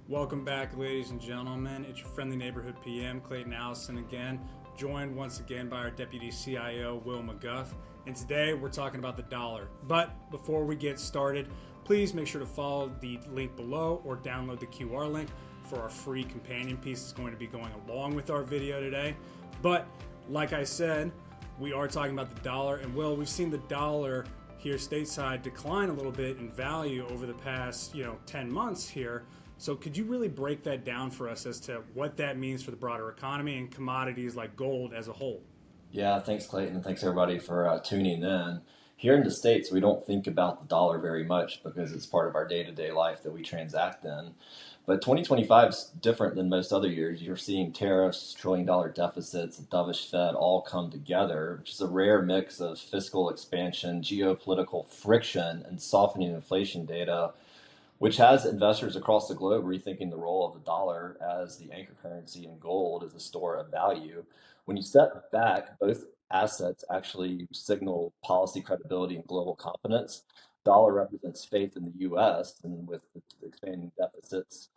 Welcome back, ladies and gentlemen. It's your friendly neighborhood PM, Clayton Allison again, joined once again by our Deputy CIO, Will McGough. And today we're talking about the dollar. But before we get started, please make sure to follow the link below or download the QR link for our free companion piece that's going to be going along with our video today. But like I said, we are talking about the dollar. And Will, we've seen the dollar here stateside decline a little bit in value over the past 10 months here. So could you really break that down for us as to what that means for the broader economy and commodities like gold as a whole? Yeah, thanks, Clayton, and thanks everybody for tuning in. Here in the States, we don't think about the dollar very much because it's part of our day-to-day life that we transact in. But 2025 is different than most other years. You're seeing tariffs, trillion-dollar deficits, a dovish Fed all come together, which is a rare mix of fiscal expansion, geopolitical friction, and softening inflation data, which has investors across the globe rethinking the role of the dollar as the anchor currency and gold as a store of value. When you step back, both assets actually signal policy credibility and global confidence. Dollar represents faith in the U.S., and with the expanding deficits,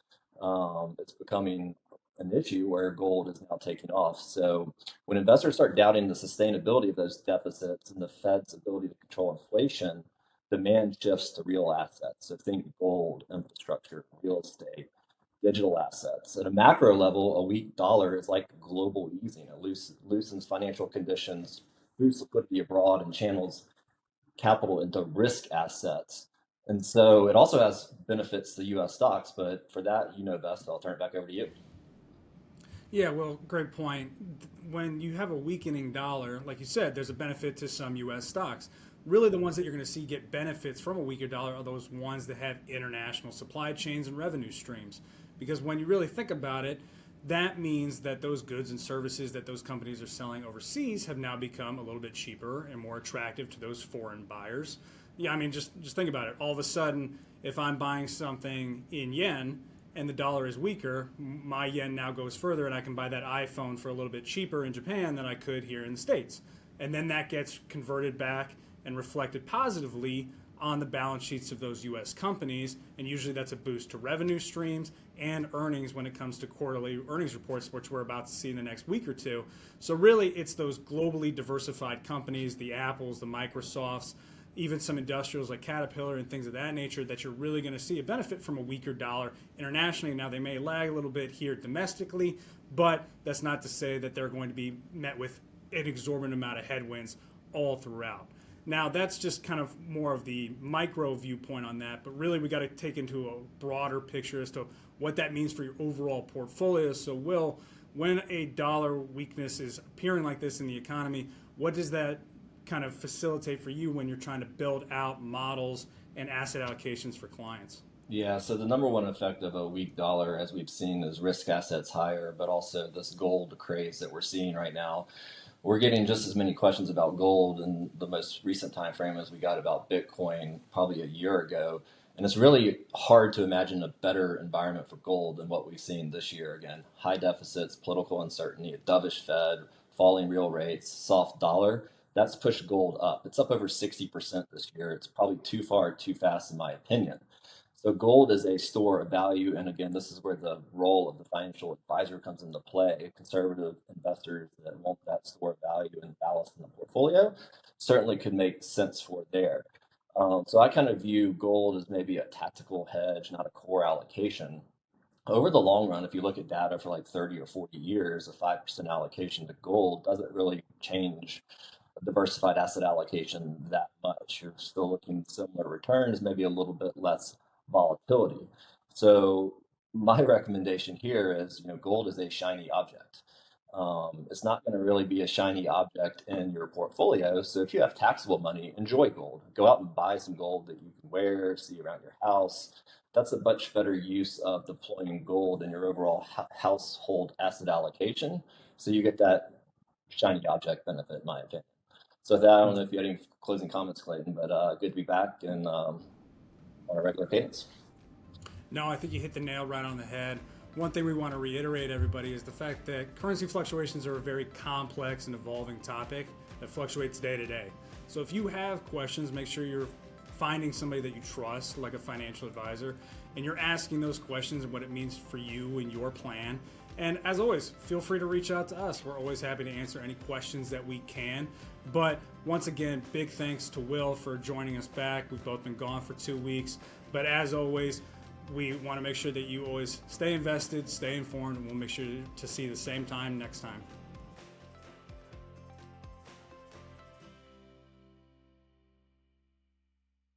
it's becoming an issue where gold is now taking off. So when investors start doubting the sustainability of those deficits and the Fed's ability to control inflation, demand shifts to real assets. So think gold, infrastructure, real estate, digital assets. At a macro level, a weak dollar is like global easing. It loosens financial conditions, boosts liquidity abroad, and channels capital into risk assets. And so it also has benefits to U.S. stocks, but for that, you know best. I'll turn it back over to you. Yeah, well, great point. When you have a weakening dollar, like you said, there's a benefit to some U.S. stocks. Really, the ones that you're going to see get benefits from a weaker dollar are those ones that have international supply chains and revenue streams. Because when you really think about it, that means that those goods and services that those companies are selling overseas have now become a little bit cheaper and more attractive to those foreign buyers. Yeah, I mean, just think about it. All of a sudden, if I'm buying something in yen and the dollar is weaker, my yen now goes further and I can buy that iPhone for a little bit cheaper in Japan than I could here in the States. And then that gets converted back and reflected positively on the balance sheets of those U.S. companies. And usually that's a boost to revenue streams and earnings when it comes to quarterly earnings reports, which we're about to see in the next week or two. So really, it's those globally diversified companies, the Apples, the Microsofts, even some industrials like Caterpillar and things of that nature that you're really going to see a benefit from a weaker dollar internationally. Now, they may lag a little bit here domestically, but that's not to say that they're going to be met with an exorbitant amount of headwinds all throughout. Now, that's just kind of more of the micro viewpoint on that, but really we got to take into a broader picture as to what that means for your overall portfolio. So, Will, when a dollar weakness is appearing like this in the economy, what does that kind of facilitate for you when you're trying to build out models and asset allocations for clients? Yeah, so the number one effect of a weak dollar, as we've seen, is risk assets higher, but also this gold craze that we're seeing right now. We're getting just as many questions about gold in the most recent time frame as we got about Bitcoin probably a year ago. And it's really hard to imagine a better environment for gold than what we've seen this year. Again, high deficits, political uncertainty, a dovish Fed, falling real rates, soft dollar. That's pushed gold up. It's up over 60% this year. It's probably too far, too fast, in my opinion. So gold is a store of value. And again, this is where the role of the financial advisor comes into play. Conservative investors that want that store of value and ballast in the portfolio certainly could make sense for there. So I kind of view gold as maybe a tactical hedge, not a core allocation. Over the long run, if you look at data for like 30 or 40 years, a 5% allocation to gold doesn't really change a diversified asset allocation that much. You're still looking similar returns, maybe a little bit less volatility. So my recommendation here is, gold is a shiny object. It's not going to really be a shiny object in your portfolio. So if you have taxable money, enjoy gold. Go out and buy some gold that you can wear, see around your house. That's a much better use of deploying gold in your overall household asset allocation. So you get that shiny object benefit, in my opinion. So with that, I don't know if you had any closing comments, Clayton, but good to be back and on a regular cadence. No, I think you hit the nail right on the head. One thing we want to reiterate, everybody, is the fact that currency fluctuations are a very complex and evolving topic that fluctuates day to day. So if you have questions, make sure you're finding somebody that you trust, like a financial advisor, and you're asking those questions and what it means for you and your plan. And as always, feel free to reach out to us. We're always happy to answer any questions that we can. But once again, big thanks to Will for joining us back. We've both been gone for 2 weeks. But as always, we want to make sure that you always stay invested, stay informed, and we'll make sure to see you the same time next time.